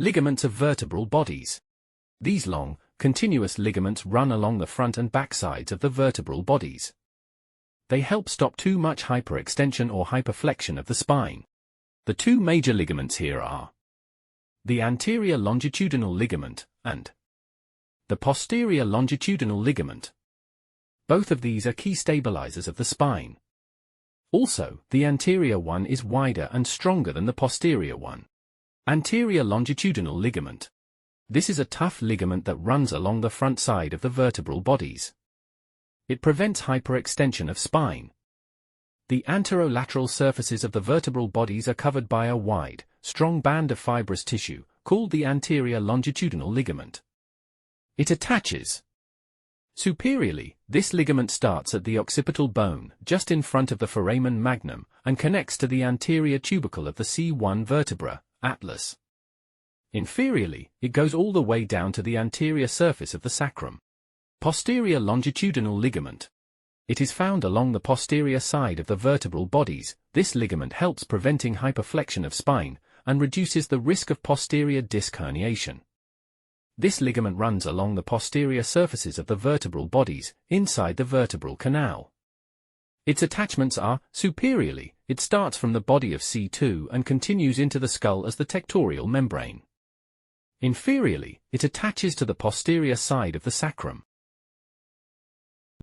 Ligaments of vertebral bodies. These long, continuous ligaments run along the front and back sides of the vertebral bodies. They help stop too much hyperextension or hyperflexion of the spine. The two major ligaments here are the anterior longitudinal ligament and the posterior longitudinal ligament. Both of these are key stabilizers of the spine. Also, the anterior one is wider and stronger than the posterior one. Anterior longitudinal ligament. This is a tough ligament that runs along the front side of the vertebral bodies. It prevents hyperextension of spine. The anterolateral surfaces of the vertebral bodies are covered by a wide, strong band of fibrous tissue, called the anterior longitudinal ligament. It attaches. Superiorly, this ligament starts at the occipital bone, just in front of the foramen magnum, and connects to the anterior tubercle of the C1 vertebra, atlas. Inferiorly, it goes all the way down to the anterior surface of the sacrum. Posterior longitudinal ligament. It is found along the posterior side of the vertebral bodies. This ligament helps preventing hyperflexion of spine, and reduces the risk of posterior disc herniation. This ligament runs along the posterior surfaces of the vertebral bodies, inside the vertebral canal. Its attachments are, superiorly, it starts from the body of C2 and continues into the skull as the tectorial membrane. Inferiorly, it attaches to the posterior side of the sacrum.